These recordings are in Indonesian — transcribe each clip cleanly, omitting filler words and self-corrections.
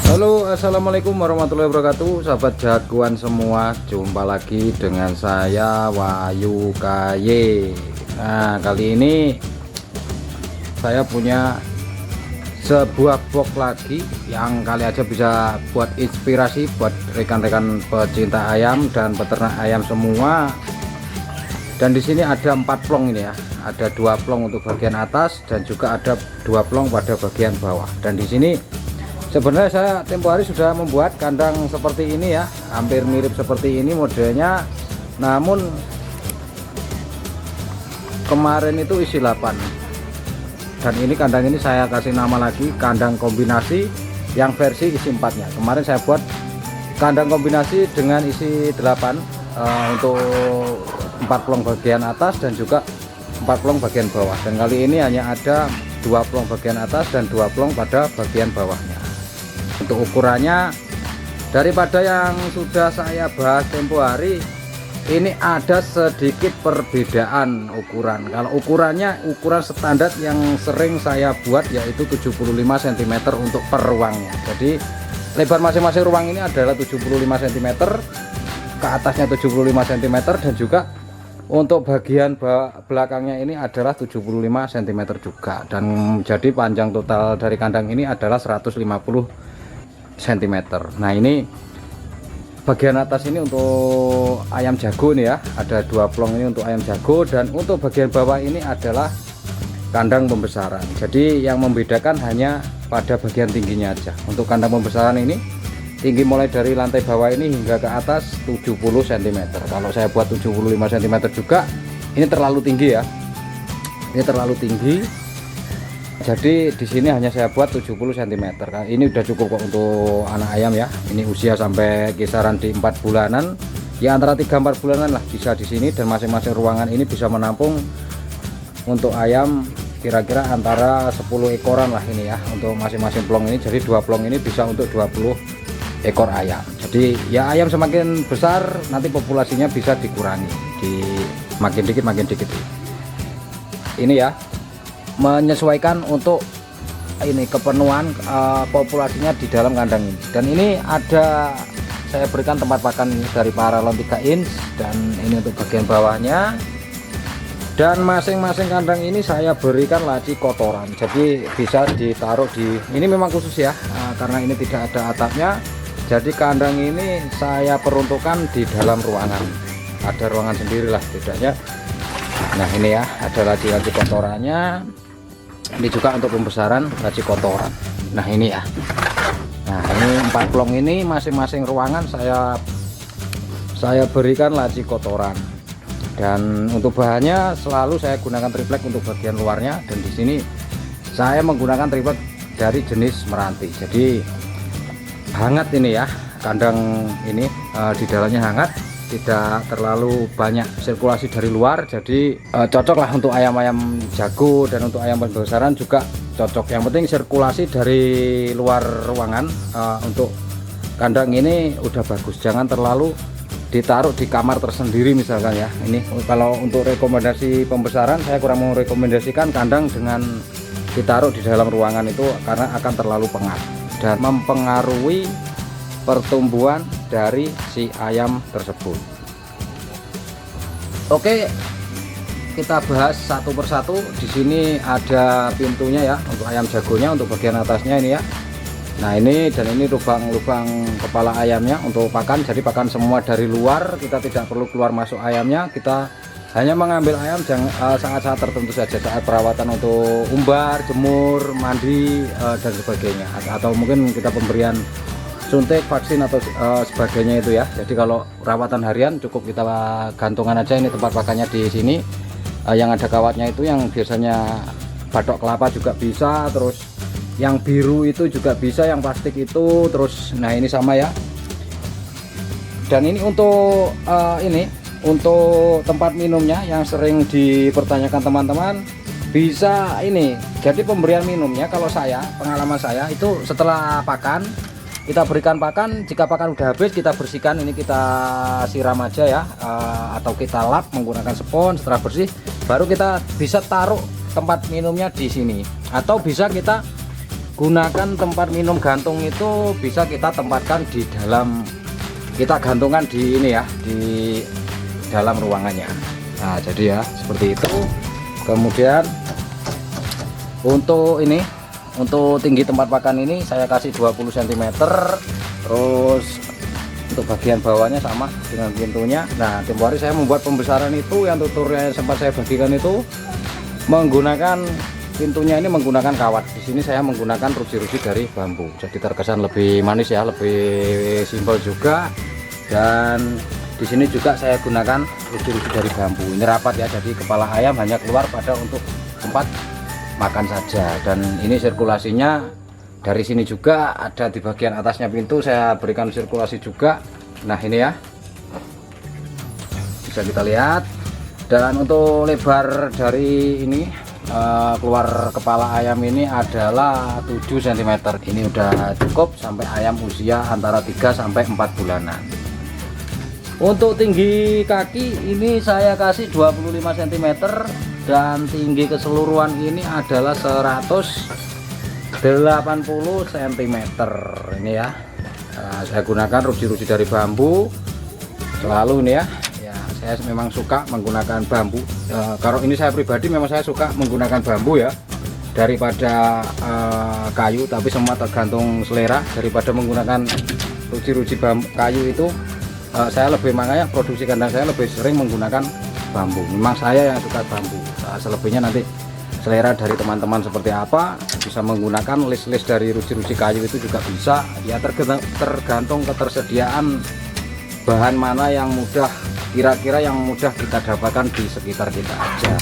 Halo, assalamualaikum warahmatullahi wabarakatuh, sahabat jagoan semua. Jumpa lagi dengan saya Wahyu KY. Nah, kali ini saya punya sebuah box lagi yang kali aja bisa buat inspirasi buat rekan-rekan pecinta ayam dan peternak ayam semua. Dan di sini ada 4 plong ini ya. Ada 2 plong untuk bagian atas dan juga ada 2 plong pada bagian bawah. Dan di sini sebenarnya saya tempo hari sudah membuat kandang seperti ini ya, hampir mirip seperti ini modelnya. Namun kemarin itu isi 8. Dan ini kandang ini saya kasih nama lagi kandang kombinasi yang versi isi 4-nya. Kemarin saya buat kandang kombinasi dengan isi 8 untuk 4 plong bagian atas dan juga 4 plong bagian bawah. Dan kali ini hanya ada 2 plong bagian atas dan 2 plong pada bagian bawahnya. Untuk ukurannya daripada yang sudah saya bahas tempo hari, ini ada sedikit perbedaan ukuran. Kalau ukurannya ukuran standar yang sering saya buat yaitu 75 cm untuk per ruangnya. Jadi lebar masing-masing ruang ini adalah 75 cm, ke atasnya 75 cm, dan juga untuk bagian belakangnya ini adalah 75 cm juga. Dan jadi panjang total dari kandang ini adalah 150 cm. Nah, ini bagian atas ini untuk ayam jago nih ya, ada 2 plong ini untuk ayam jago, dan untuk bagian bawah ini adalah kandang pembesaran. Jadi yang membedakan hanya pada bagian tingginya aja. Untuk kandang pembesaran ini tinggi mulai dari lantai bawah ini hingga ke atas 70 cm. Kalau saya buat 75 cm juga ini terlalu tinggi ya, ini terlalu tinggi. Jadi di sini hanya saya buat 70 cm. Ini udah cukup kok untuk anak ayam ya. Ini usia sampai kisaran di 4 bulanan. Ya antara 3-4 bulanan lah bisa di sini, dan masing-masing ruangan ini bisa menampung untuk ayam kira-kira antara 10 ekoran lah ini ya untuk masing-masing plong ini. Jadi 2 plong ini bisa untuk 20 ekor ayam. Jadi ya ayam semakin besar nanti populasinya bisa dikurangi, makin dikit ini ya, menyesuaikan untuk ini kepenuhan populasinya di dalam kandang ini. Dan ini ada saya berikan tempat pakan ini dari paralon 3 inch, dan ini untuk bagian bawahnya. Dan masing-masing kandang ini saya berikan laci kotoran, jadi bisa ditaruh di ini, memang khusus ya karena ini tidak ada atapnya. Jadi kandang ini saya peruntukkan di dalam ruangan, ada ruangan sendiri lah bedanya. Nah ini ya, ada laci-laci kotorannya. Ini juga untuk pembesaran laci kotoran. Nah ini ya, nah ini 4 plong ini masing-masing ruangan saya berikan laci kotoran. Dan untuk bahannya selalu saya gunakan triplek untuk bagian luarnya, dan di sini saya menggunakan triplek dari jenis meranti. Jadi hangat ini ya, kandang ini di dalamnya hangat, tidak terlalu banyak sirkulasi dari luar. Jadi cocok lah untuk ayam-ayam jago, dan untuk ayam pembesaran juga cocok. Yang penting sirkulasi dari luar ruangan untuk kandang ini udah bagus, jangan terlalu ditaruh di kamar tersendiri misalkan ya. Ini kalau untuk rekomendasi pembesaran saya kurang merekomendasikan kandang dengan ditaruh di dalam ruangan itu, karena akan terlalu pengap dan mempengaruhi pertumbuhan dari si ayam tersebut. Oke, kita bahas satu persatu. Di sini ada pintunya ya untuk ayam jagonya, untuk bagian atasnya ini ya. Nah ini, dan ini lubang-lubang kepala ayamnya untuk pakan. Jadi pakan semua dari luar, kita tidak perlu keluar masuk ayamnya. Kita hanya mengambil ayam saat-saat tertentu saja, saat perawatan untuk umbar, jemur, mandi dan sebagainya, atau mungkin kita pemberian suntik, vaksin atau sebagainya itu ya. Jadi kalau perawatan harian cukup kita gantungan aja. Ini tempat pakannya di sini, yang ada kawatnya itu, yang biasanya batok kelapa juga bisa, terus yang biru itu juga bisa, yang plastik itu terus. Nah ini sama ya. Dan ini untuk untuk tempat minumnya yang sering dipertanyakan teman-teman, bisa ini. Jadi pemberian minumnya, kalau saya, pengalaman saya itu setelah pakan kita berikan pakan, jika pakan udah habis kita bersihkan, ini kita siram aja ya, atau kita lap menggunakan spons. Setelah bersih baru kita bisa taruh tempat minumnya di sini, atau bisa kita gunakan tempat minum gantung itu bisa kita tempatkan di dalam, kita gantungan di ini ya, di dalam ruangannya. Nah jadi ya seperti itu. Kemudian untuk ini, untuk tinggi tempat pakan ini saya kasih 20 cm. Terus untuk bagian bawahnya sama dengan pintunya. Nah tempo hari saya membuat pembesaran itu, yang tutorial yang sempat saya bagikan itu menggunakan pintunya ini menggunakan kawat. Di sini saya menggunakan ruji-ruji dari bambu, jadi terkesan lebih manis ya, lebih simpel juga. Dan di sini juga saya gunakan ruji-ruji dari bambu. Ini rapat ya, jadi kepala ayam hanya keluar pada untuk tempat makan saja. Dan ini sirkulasinya dari sini juga ada, di bagian atasnya pintu saya berikan sirkulasi juga. Nah ini ya, bisa kita lihat. Dan untuk lebar dari ini keluar kepala ayam ini adalah 7 cm. Ini udah cukup sampai ayam usia antara 3 sampai 4 bulanan. Untuk tinggi kaki ini saya kasih 25 cm, dan tinggi keseluruhan ini adalah 180 cm. Ini ya, saya gunakan ruji-ruji dari bambu selalu ini ya. Saya memang suka menggunakan bambu. Kalau ini saya pribadi memang saya suka menggunakan bambu ya, daripada kayu, tapi semua tergantung selera. Daripada menggunakan ruji-ruji kayu itu, saya lebih, makanya produksi kandang saya lebih sering menggunakan bambu. Memang saya yang suka bambu. Selebihnya nanti selera dari teman-teman seperti apa, bisa menggunakan list-list dari ruji-ruji kayu itu juga bisa ya, tergantung ketersediaan bahan mana yang mudah, kira-kira yang mudah kita dapatkan di sekitar kita aja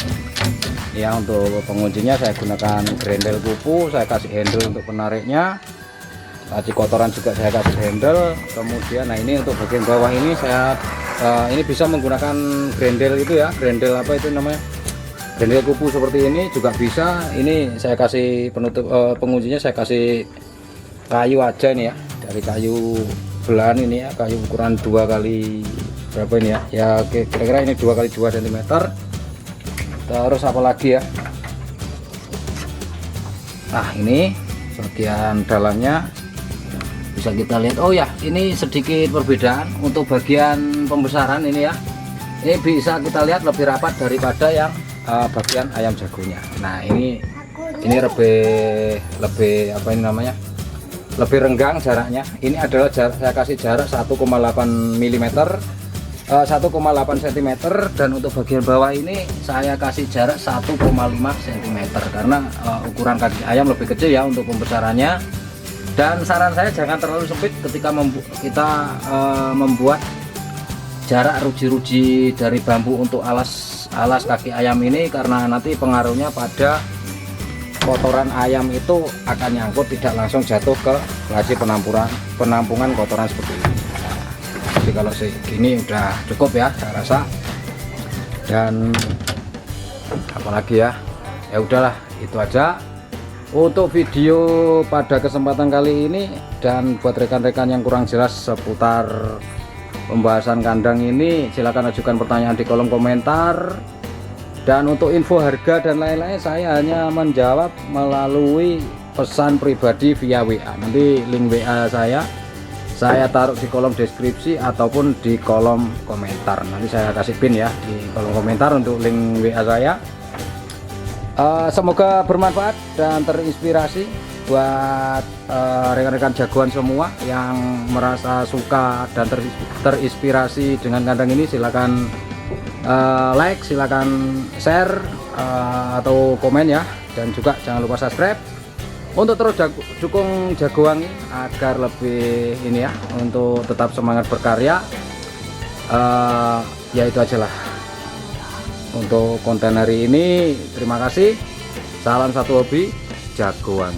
ya. Untuk penguncinya saya gunakan grendel kupu, saya kasih handle untuk penariknya. Laci kotoran juga saya kasih handle. Kemudian nah ini untuk bagian bawah ini saya ini bisa menggunakan grendel itu ya, grendel apa itu namanya, grendel kupu seperti ini juga bisa. Ini saya kasih penutup penguncinya saya kasih kayu aja nih ya, dari kayu belahan ini ya, kayu ukuran 2 kali berapa ini ya, kira-kira ini 2 kali 2 cm. Terus apa lagi ya, nah ini bagian dalamnya bisa kita lihat. Oh ya, ini sedikit perbedaan untuk bagian pembesaran ini ya, ini bisa kita lihat lebih rapat daripada yang bagian ayam jagonya. Nah ini lebih apa ini namanya, lebih renggang jaraknya. Ini adalah jarak, saya kasih jarak 1,8 mm, 1,8 cm. Dan untuk bagian bawah ini saya kasih jarak 1,5 cm, karena ukuran kaki ayam lebih kecil ya untuk pembesarannya. Dan saran saya jangan terlalu sempit ketika kita membuat jarak ruji-ruji dari bambu untuk alas kaki ayam ini, karena nanti pengaruhnya pada kotoran ayam itu akan nyangkut, tidak langsung jatuh ke laci penampungan kotoran seperti ini. Jadi kalau segini udah cukup ya saya rasa. Dan apalagi ya, ya udahlah itu aja untuk video pada kesempatan kali ini. Dan buat rekan-rekan yang kurang jelas seputar pembahasan kandang ini, silahkan ajukan pertanyaan di kolom komentar. Dan untuk info harga dan lain-lain saya hanya menjawab melalui pesan pribadi via WA. Nanti link WA saya taruh di kolom deskripsi ataupun di kolom komentar. Nanti saya kasih pin ya di kolom komentar untuk link WA saya. Semoga bermanfaat dan terinspirasi buat rekan-rekan jagoan semua yang merasa suka dan terinspirasi dengan kandang ini. Silakan like, silakan share atau komen ya, dan juga jangan lupa subscribe untuk terus dukung Jagoan agar lebih ini ya, untuk tetap semangat berkarya. Ya itu aja lah untuk konten hari ini. Terima kasih, salam satu hobi Jagoan.